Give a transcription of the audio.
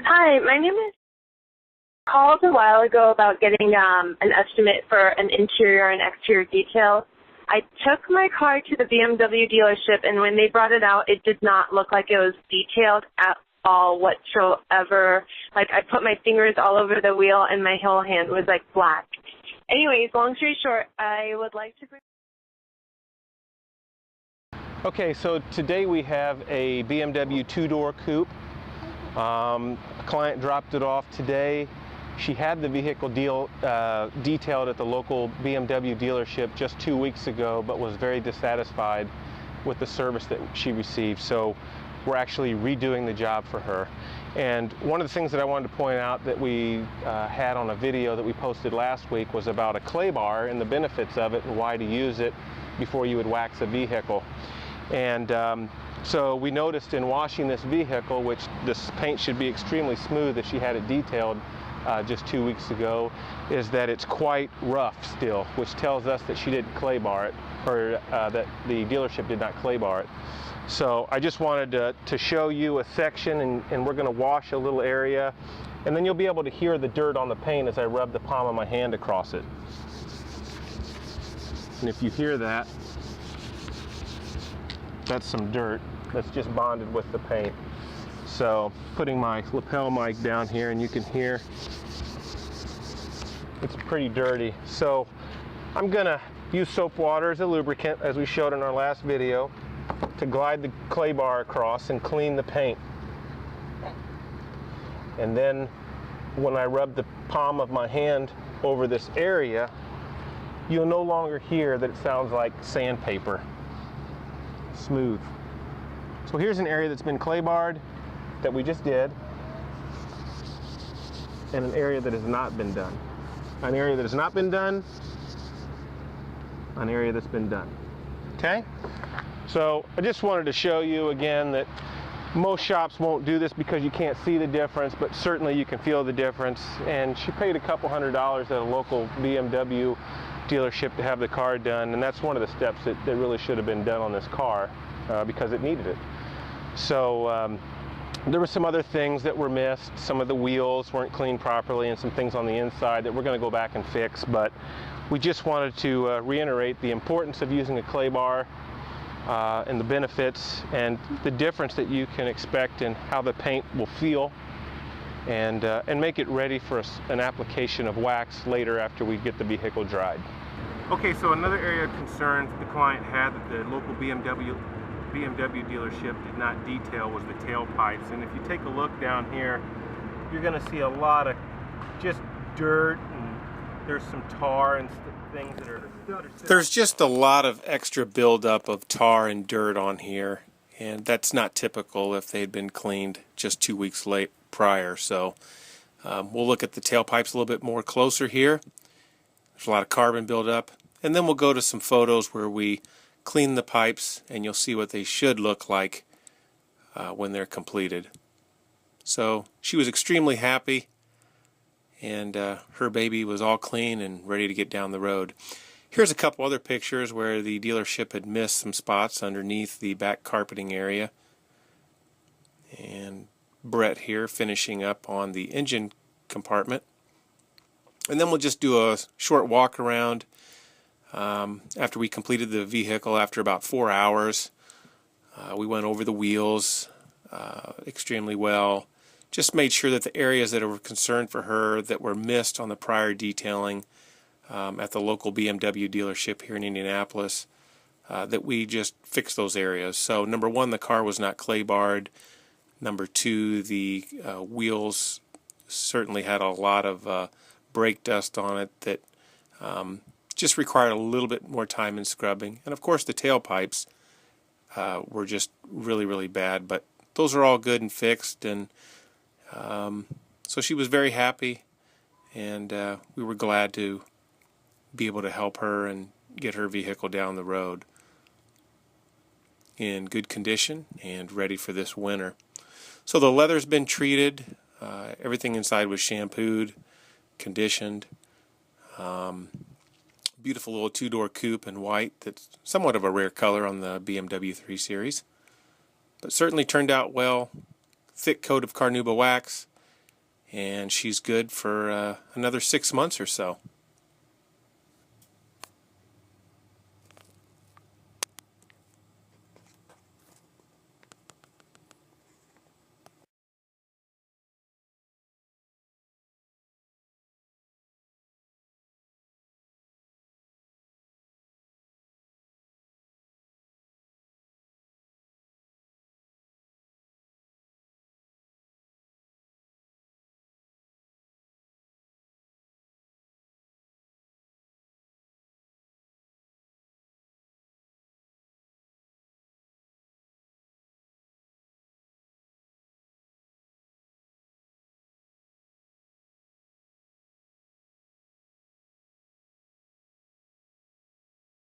Hi, my name is. Called a while ago about getting an estimate for an interior and exterior detail. I took my car to the BMW dealership, and when they brought it out, it did not look like it was detailed at all whatsoever. Like, I put my fingers all over the wheel, and my whole hand was, like, black. Anyways, long story short, I would like to bring... Okay, so today we have a BMW two-door coupe. A client dropped it off today. She had the vehicle detailed at the local BMW dealership just 2 weeks ago, but was very dissatisfied with the service that she received. So we're actually redoing the job for her. And one of the things that I wanted to point out that we had on a video that we posted last week was about a clay bar and the benefits of it and why to use it before you would wax a vehicle. And so we noticed in washing this vehicle, which this paint should be extremely smooth if she had it detailed just 2 weeks ago, is that it's quite rough still, which tells us that she didn't clay bar it, or that the dealership did not clay bar it. So I just wanted to show you a section, and we're going to wash a little area, and then you'll be able to hear the dirt on the paint as I rub the palm of my hand across it. And if you hear that, that's some dirt that's just bonded with the paint. So putting my lapel mic down here, and you can hear it's pretty dirty. So I'm gonna use soap water as a lubricant, as we showed in our last video, to glide the clay bar across and clean the paint. And then when I rub the palm of my hand over this area, you'll no longer hear that it sounds like sandpaper. Smooth. So here's an area that's been clay barred that we just did, and an area that has not been done. An area that has not been done, an area that's been done. Okay? So I just wanted to show you again that most shops won't do this because you can't see the difference, but certainly you can feel the difference. And she paid a couple $100s at a local BMW dealership to have the car done, and that's one of the steps that really should have been done on this car because it needed it. So there were some other things that were missed. Some of the wheels weren't cleaned properly and some things on the inside that we're going to go back and fix, but we just wanted to reiterate the importance of using a clay bar and the benefits and the difference that you can expect in how the paint will feel, and make it ready for an application of wax later after we get the vehicle dried. Okay, so another area of concern the client had that the local BMW dealership did not detail was the tailpipes. And if you take a look down here, you're going to see a lot of just dirt, and there's some tar and things that are... There's just a lot of extra buildup of tar and dirt on here, and that's not typical if they'd been cleaned just 2 weeks prior. So we'll look at the tailpipes a little bit more closer here. There's a lot of carbon buildup, and then we'll go to some photos where we clean the pipes, and you'll see what they should look like when they're completed. So she was extremely happy, and her baby was all clean and ready to get down the road. Here's a couple other pictures where the dealership had missed some spots underneath the back carpeting area. And Brett here finishing up on the engine compartment. And then we'll just do a short walk around after we completed the vehicle after about 4 hours. We went over the wheels extremely well. Just made sure that the areas that were concerned for her that were missed on the prior detailing at the local BMW dealership here in Indianapolis, that we just fixed those areas. So number one, the car was not clay barred. Number two, the wheels certainly had a lot of brake dust on it that just required a little bit more time in scrubbing. And of course the tailpipes were just really, really bad, but those are all good and fixed. And so she was very happy, and we were glad to be able to help her and get her vehicle down the road in good condition and ready for this winter. So the leather's been treated, everything inside was shampooed, conditioned. Beautiful little two-door coupe in white that's somewhat of a rare color on the BMW 3 Series, but certainly turned out well. Thick coat of Carnauba wax, and she's good for another 6 months or so.